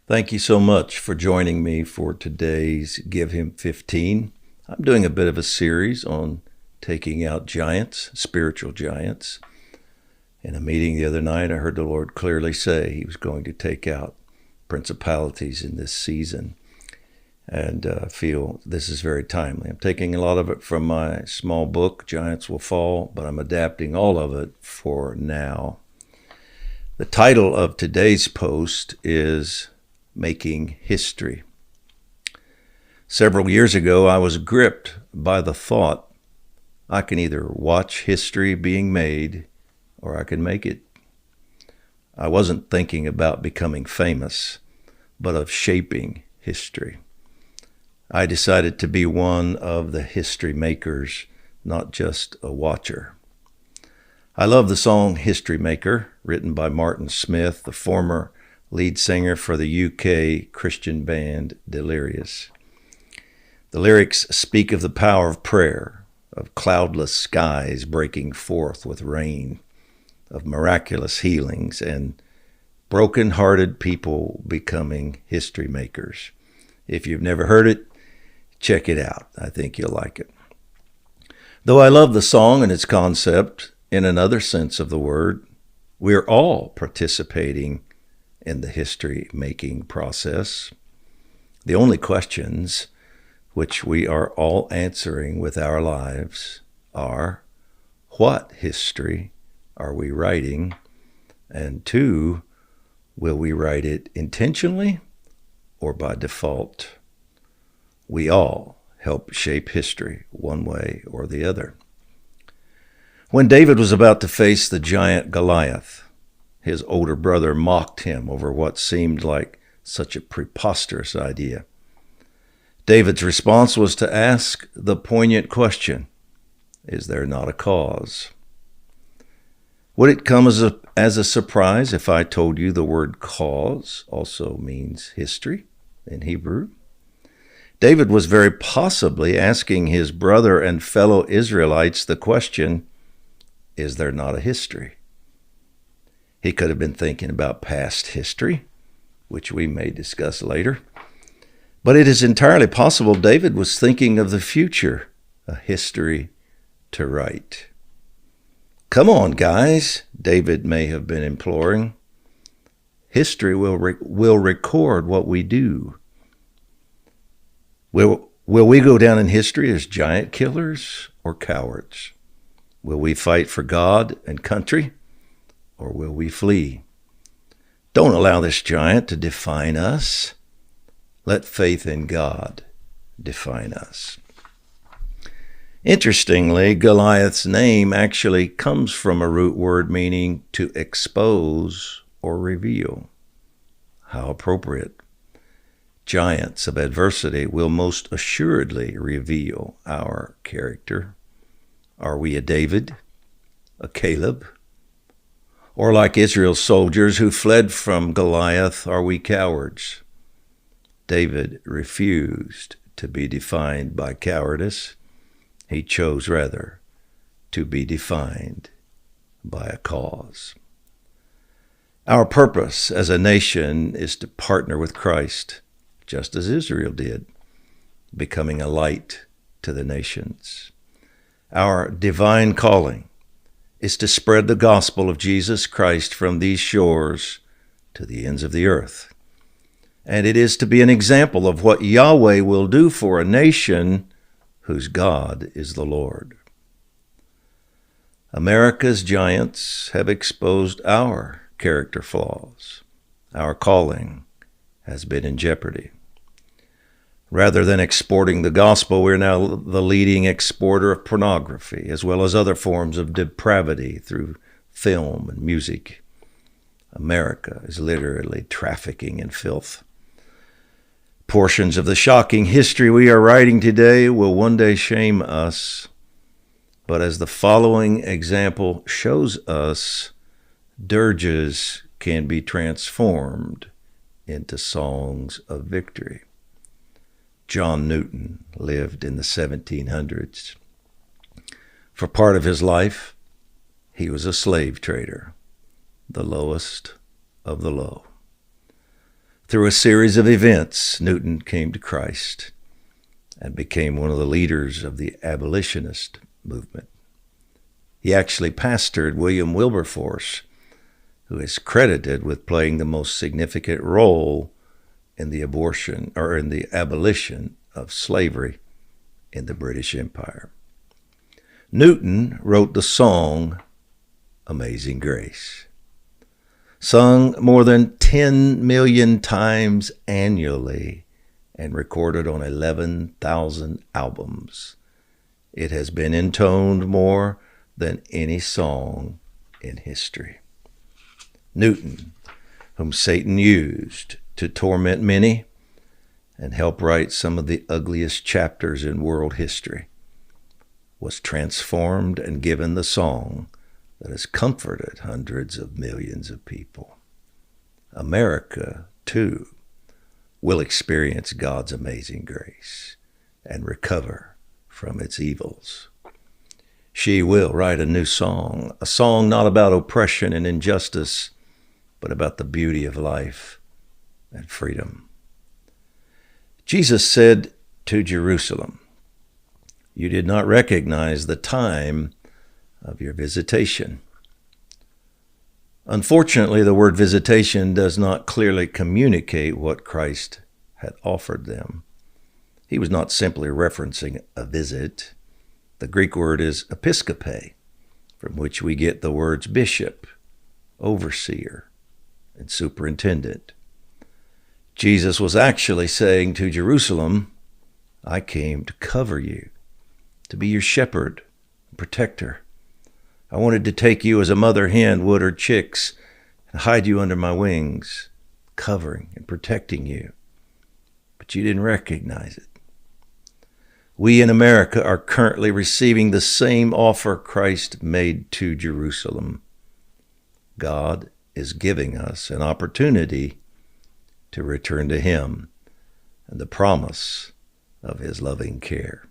Thank you so much for joining me for today's Give Him 15. I'm doing a bit of a series on taking out giants, spiritual giants. In a meeting the other night, I heard the Lord clearly say He was going to take out principalities in this season, and feel this is very timely. I'm taking a lot of it from my small book, Giants Will Fall, but I'm adapting all of it for now. The title of today's post is Making History. Several years ago, I was gripped by the thought I can either watch history being made or I can make it. I wasn't thinking about becoming famous, but of shaping history. I decided to be one of the history makers, not just a watcher. I love the song History Maker, written by Martin Smith, the former lead singer for the UK Christian band Delirious. The lyrics speak of the power of prayer, of cloudless skies breaking forth with rain, of miraculous healings, and broken-hearted people becoming history makers. If you've never heard it, check it out. I think you'll like it. Though I love the song and its concept, in another sense of the word, we're all participating in the history-making process. The only questions which we are all answering with our lives are, what history are we writing? And two, will we write it intentionally or by default? We all help shape history one way or the other. When David was about to face the giant Goliath, his older brother mocked him over what seemed like such a preposterous idea. David's response was to ask the poignant question, is there not a cause? Would it come as a surprise if I told you the word cause also means history in Hebrew? David was very possibly asking his brother and fellow Israelites the question, is there not a history? He could have been thinking about past history, which we may discuss later. But it is entirely possible David was thinking of the future, a history to write. Come on, guys, David may have been imploring. History will record what we do. Will we go down in history as giant killers or cowards? Will we fight for God and country, or will we flee? Don't allow this giant to define us. Let faith in God define us. Interestingly, Goliath's name actually comes from a root word meaning to expose or reveal. How appropriate. Giants of adversity will most assuredly reveal our character. Are we a David, a Caleb? Or like Israel's soldiers who fled from Goliath, are we cowards? David refused to be defined by cowardice. He chose rather to be defined by a cause. Our purpose as a nation is to partner with Christ, just as Israel did, becoming a light to the nations. Our divine calling is to spread the gospel of Jesus Christ from these shores to the ends of the earth. And it is to be an example of what Yahweh will do for a nation whose God is the Lord. America's giants have exposed our character flaws. Our calling has been in jeopardy. Rather than exporting the gospel, we're now the leading exporter of pornography, as well as other forms of depravity through film and music. America is literally trafficking in filth. Portions of the shocking history we are writing today will one day shame us. But as the following example shows us, dirges can be transformed into songs of victory. John Newton lived in the 1700s. For part of his life, he was a slave trader, the lowest of the low. Through a series of events, Newton came to Christ and became one of the leaders of the abolitionist movement. He actually pastored William Wilberforce, who is credited with playing the most significant role in the abolition of slavery in the British Empire. Newton wrote the song Amazing Grace, sung more than 10 million times annually and recorded on 11,000 albums. It has been intoned more than any song in history. Newton, whom Satan used to torment many and help write some of the ugliest chapters in world history, was transformed and given the song that has comforted hundreds of millions of people. America, too, will experience God's amazing grace and recover from its evils. She will write a new song, a song not about oppression and injustice, but about the beauty of life and freedom. Jesus said to Jerusalem, "You did not recognize the time of your visitation." Unfortunately, the word visitation does not clearly communicate what Christ had offered them. He was not simply referencing a visit. The Greek word is episkope, from which we get the words bishop, overseer, and superintendent. Jesus was actually saying to Jerusalem, "I came to cover you, to be your shepherd and protector. I wanted to take you as a mother hen would her chicks and hide you under my wings, covering and protecting you. But you didn't recognize it." We in America are currently receiving the same offer Christ made to Jerusalem. God is giving us an opportunity to return to Him and the promise of His loving care.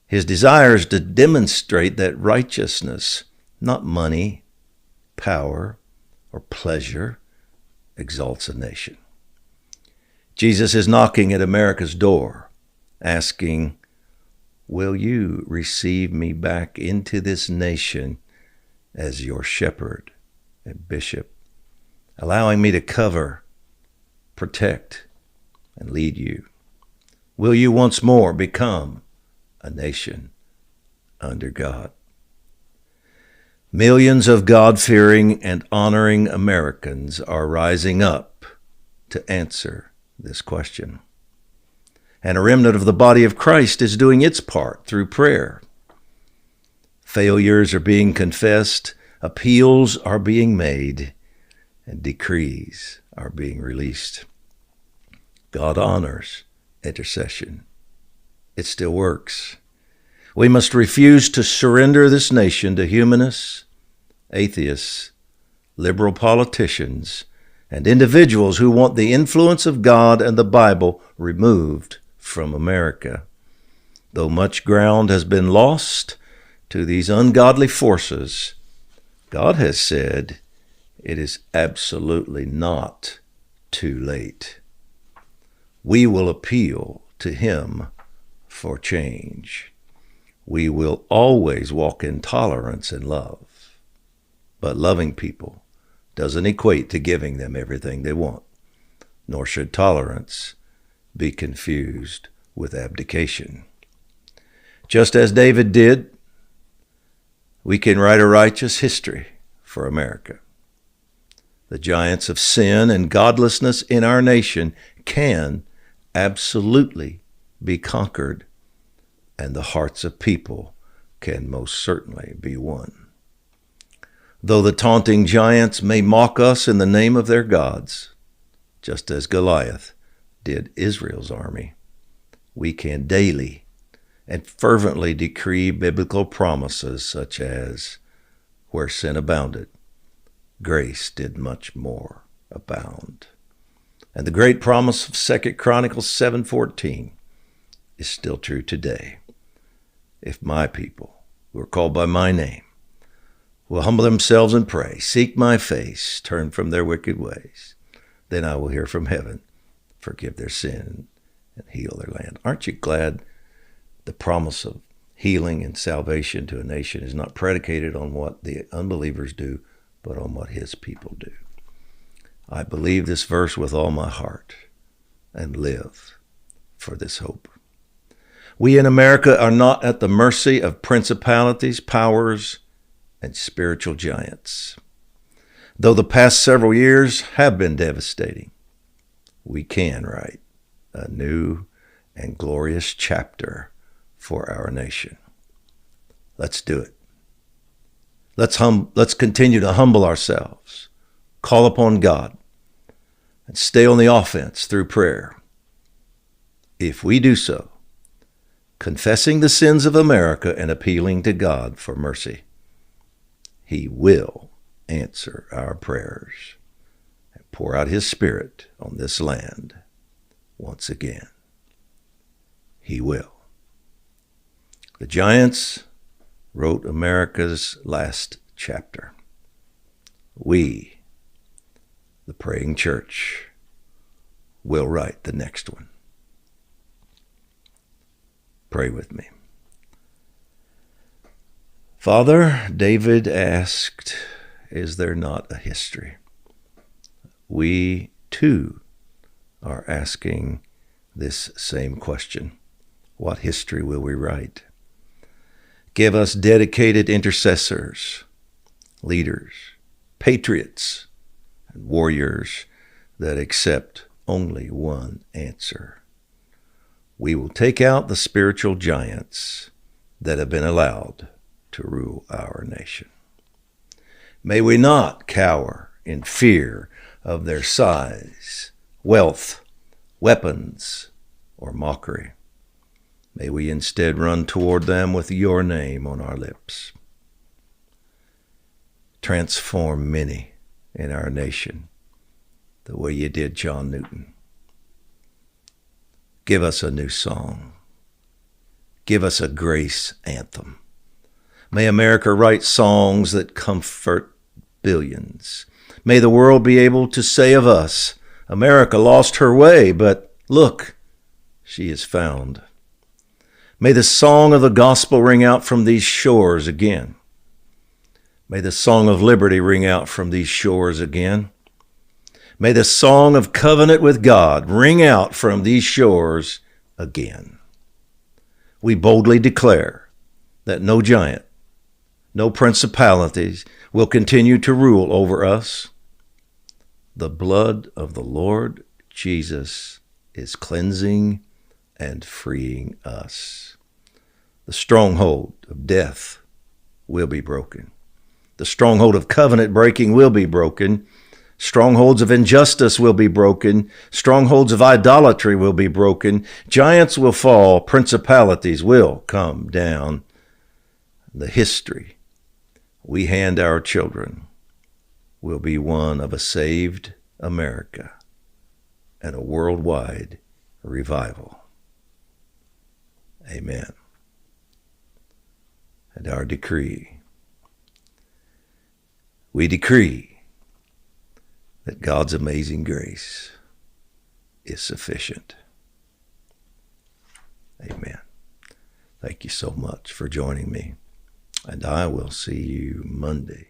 His desire is to demonstrate that righteousness, not money, power, or pleasure, exalts a nation. Jesus is knocking at America's door, asking, "Will you receive me back into this nation as your shepherd and bishop, allowing me to cover, protect, and lead you? Will you once more become a nation under God?" Millions of God-fearing and honoring Americans are rising up to answer this question. And a remnant of the body of Christ is doing its part through prayer. Failures are being confessed, appeals are being made, and decrees are being released. God honors intercession. It still works. We must refuse to surrender this nation to humanists, atheists, liberal politicians, and individuals who want the influence of God and the Bible removed from America. Though much ground has been lost to these ungodly forces, God has said it is absolutely not too late. We will appeal to Him for change. We will always walk in tolerance and love. But loving people doesn't equate to giving them everything they want, nor should tolerance be confused with abdication. Just as David did, we can write a righteous history for America. The giants of sin and godlessness in our nation can absolutely be conquered, and the hearts of people can most certainly be won. Though the taunting giants may mock us in the name of their gods, just as Goliath did Israel's army, we can daily and fervently decree biblical promises such as, "Where sin abounded, grace did much more abound." And the great promise of 2 Chronicles 7:14 is still true today. "If my people, who are called by my name, will humble themselves and pray, seek my face, turn from their wicked ways, Then I will hear from heaven, forgive their sin, and heal their land. Aren't you glad the promise of healing and salvation to a nation is not predicated on what the unbelievers do, but on what his people do? I believe this verse with all my heart and live for this hope. We in America are not at the mercy of principalities, powers, and spiritual giants. Though the past several years have been devastating, we can write a new and glorious chapter for our nation. Let's do it. Let's continue to humble ourselves, call upon God, and stay on the offense through prayer. If we do so, confessing the sins of America and appealing to God for mercy, he will answer our prayers and pour out his Spirit on this land once again. He will. The giants wrote America's last chapter. We, the praying church, will write the next one. Pray with me. Father, David asked, is there not a history? We, too, are asking this same question. What history will we write? Give us dedicated intercessors, leaders, patriots, and warriors that accept only one answer. We will take out the spiritual giants that have been allowed to rule our nation. May we not cower in fear of their size, wealth, weapons, or mockery. May we instead run toward them with your name on our lips. Transform many in our nation the way you did John Newton. Give us a new song. Give us a grace anthem. May America write songs that comfort billions. May the world be able to say of us, America lost her way, but look, she is found. May the song of the gospel ring out from these shores again. May the song of liberty ring out from these shores again. May the song of covenant with God ring out from these shores again. We boldly declare that no giant, no principalities will continue to rule over us. The blood of the Lord Jesus is cleansing and freeing us. The stronghold of death will be broken. The stronghold of covenant breaking will be broken. Strongholds of injustice will be broken. Strongholds of idolatry will be broken. Giants will fall. Principalities will come down. The history we hand our children will be one of a saved America and a worldwide revival. Amen. And our decree. We decree that God's amazing grace is sufficient. Amen. Thank you so much for joining me, and I will see you Monday.